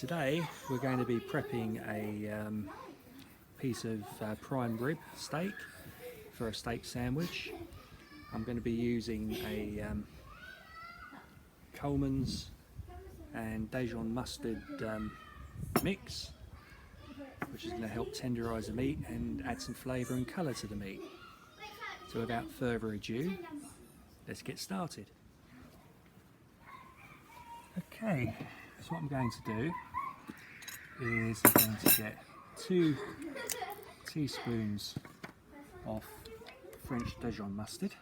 today we're going to be prepping a piece of prime rib steak for a steak sandwich. I'm going to be using a Coleman's and Dijon mustard mix, which is going to help tenderise the meat and add some flavour and colour to the meat. So without further ado, let's get started. Okay, so what I'm going to do is I'm going to get 2 teaspoons of French Dijon mustard,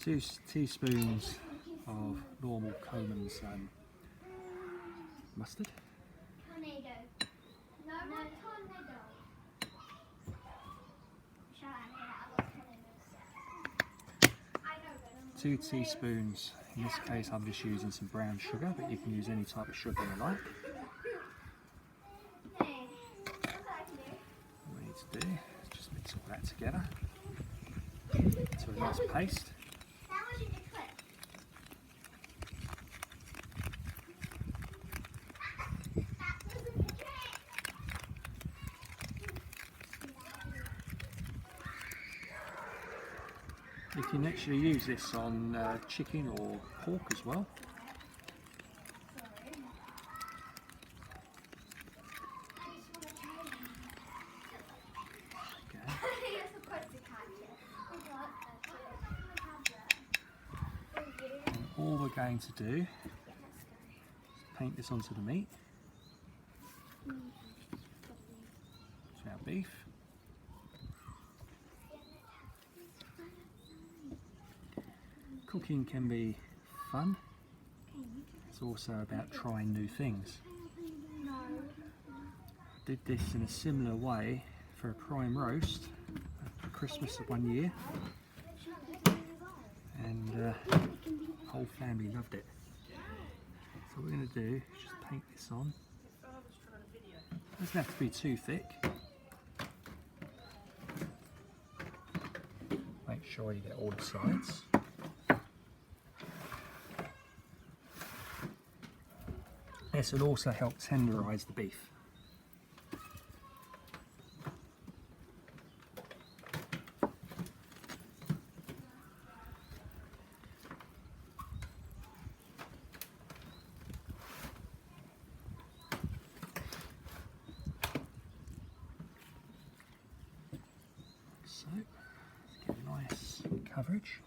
two teaspoons of normal Coleman's mustard, two teaspoons, in this case I'm just using some brown sugar, but you can use any type of sugar you like. What we need to do is just mix all that together to a nice paste. You can actually use this on chicken or pork as well. Okay. And all we're going to do is paint this onto the meat. It's our beef. Cooking can be fun. It's also about trying new things. Did this in a similar way for a prime roast for Christmas of one year, and the whole family loved it. So what we're going to do is just paint this on. It doesn't have to be too thick. Make sure you get all the sides. This will also help tenderise the beef. So, let's get nice coverage.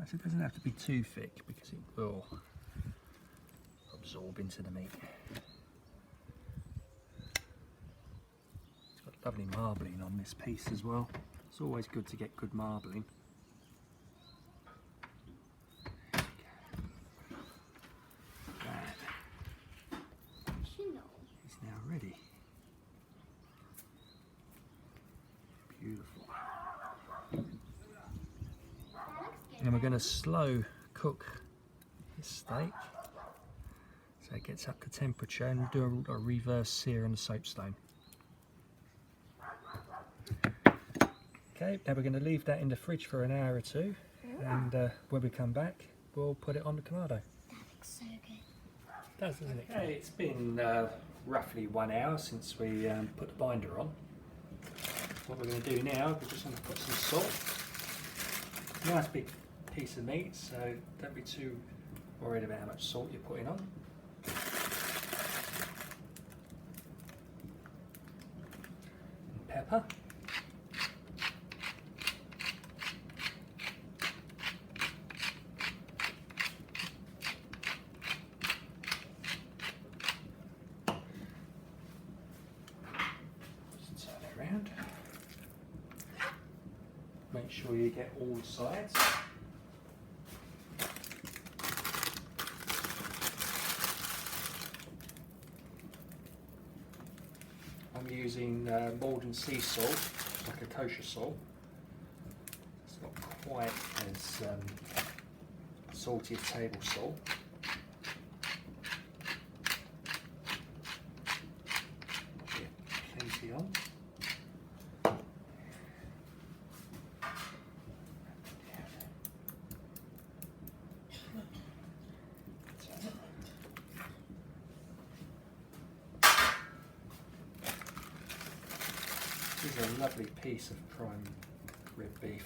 So it doesn't have to be too thick because it will absorb into the meat. It's got lovely marbling on this piece as well. It's always good to get good marbling. That is now ready. Beautiful. And we're going to slow cook this steak so it gets up to temperature, and we'll do a reverse sear on the soapstone. Okay, now we're going to leave that in the fridge for an hour or two, and when we come back we'll put it on the Kamado. That looks so good. It does, doesn't it? Okay, it's been roughly 1 hour since we put the binder on. What we're going to do now, we're just going to put some salt. Nice big piece of meat, so don't be too worried about how much salt you're putting on. And pepper. Just turn it around. Make sure you get all sides. I'm using Maldon sea salt, like a kosher salt. It's not quite as salty as table salt. This is a lovely piece of prime rib beef.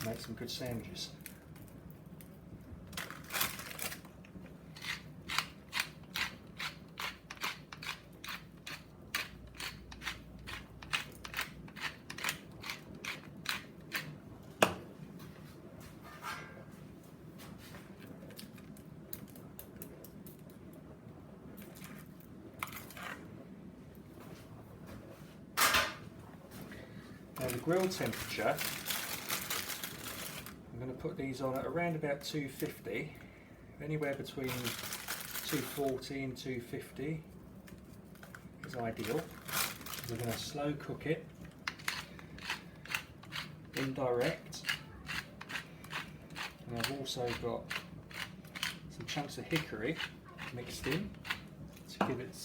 Make some good sandwiches. Now the grill temperature, I'm going to put these on at around about 250, anywhere between 240 and 250 is ideal. We're going to slow cook it, indirect, and I've also got some chunks of hickory mixed in to give it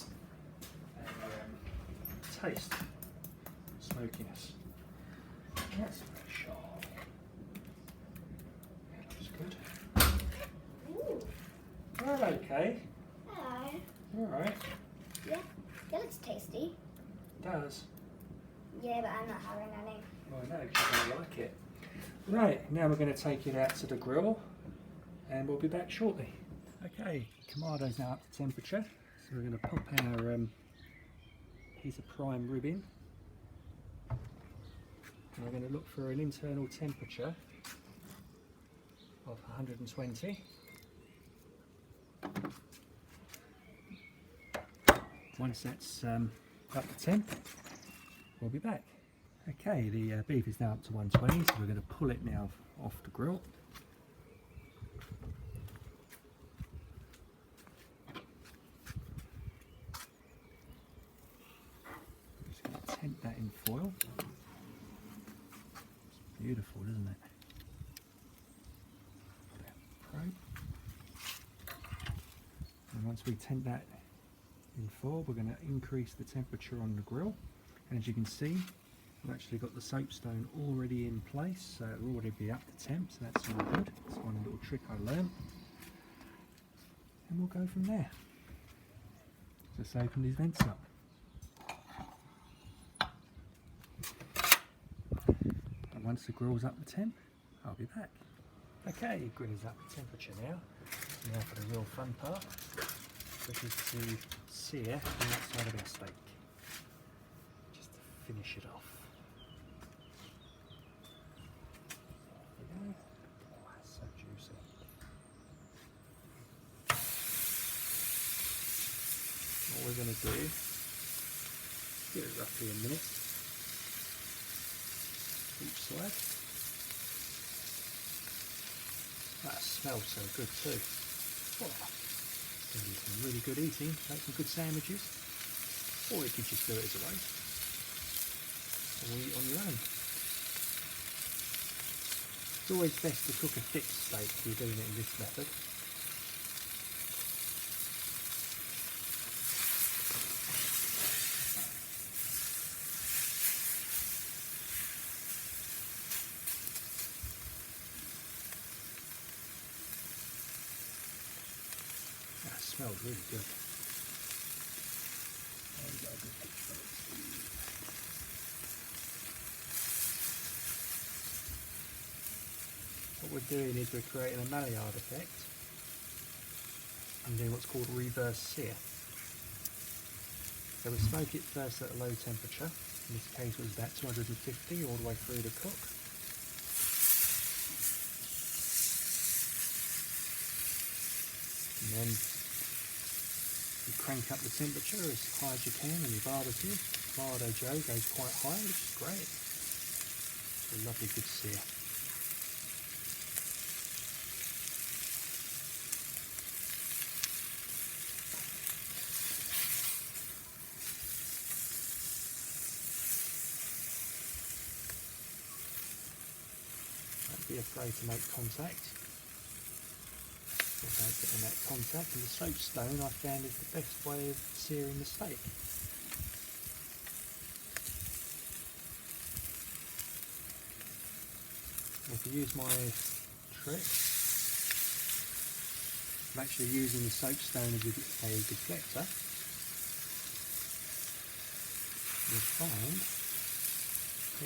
a taste, smokiness. That's very sharp. That looks good. Ooh. Well, okay. Hello. Alright. Yeah, that looks tasty. It does. Yeah, but I'm not having any. Well, I know, because you're going to like it. Right, now we're going to take it out to the grill and we'll be back shortly. Okay, Kamado's now up to temperature. So we're going to pop our piece of prime rib in. And we're going to look for an internal temperature of 120. Once that's up to temp, we'll be back. Okay, the beef is now up to 120, so we're going to pull it now off the grill. Just going to tent that in foil. Beautiful, isn't it? Probe. And once we tent that in foil, we're going to increase the temperature on the grill. And as you can see, we've actually got the soapstone already in place, so it'll already be up to temp, so that's all good. That's one little trick I learned. And we'll go from there. Just open these vents up. Once the grill's up to temp, I'll be back. Okay, the grill is up to temperature now. Now for the real fun part, which is to sear the outside of our steak. Just to finish it off. There we go. Oh, that's so juicy. What we're going to do, give it roughly a minute. Each side. That smells so good too. Oh, gonna be some really good eating, make some good sandwiches, or you could just do it as a roast, or eat on your own. It's always best to cook a thick steak if you're doing it in this method. Smells really good. What we're doing is we're creating a marinade effect and doing what's called reverse sear. So we smoke it first at a low temperature. In this case it was about 250 all the way through the cook. And then you crank up the temperature as high as you can on your barbecue. Kamado Joe goes quite high, which is great. It's a lovely good sear. Don't be afraid to make contact. Without getting that contact, and the soapstone I found is the best way of searing the steak. If you use my trick, I'm actually using the soapstone as a deflector. you'll find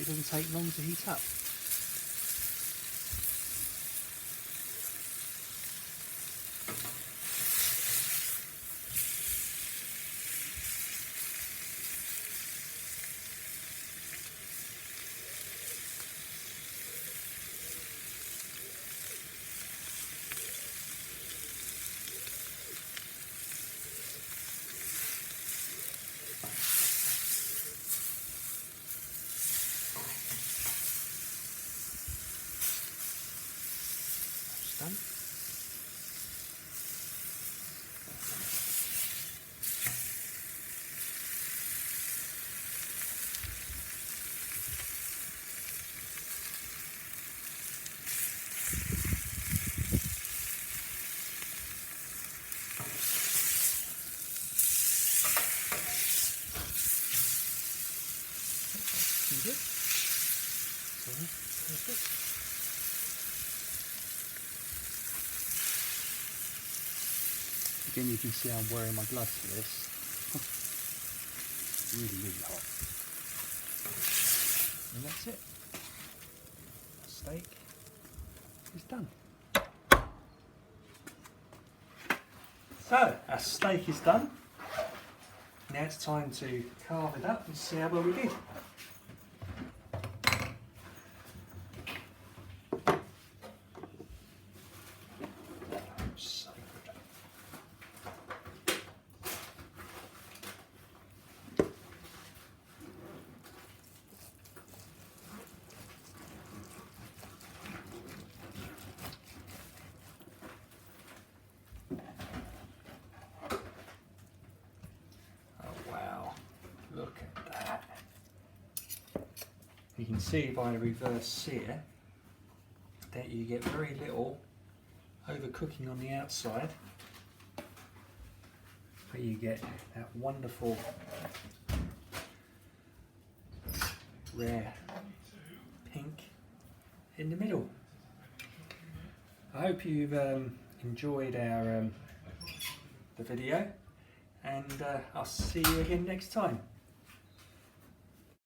it doesn't take long to heat up. Done. Good. So, perfect. Again, you can see I'm wearing my gloves for this. Really, really hot. And that's it. Steak is done. So, our steak is done. Now it's time to carve it up and see how well we did. So good. Oh wow, look at that. You can see by the reverse sear that you get very little overcooking on the outside, but you get that wonderful rare pink in the middle. I hope you've enjoyed our the video, and I'll see you again next time.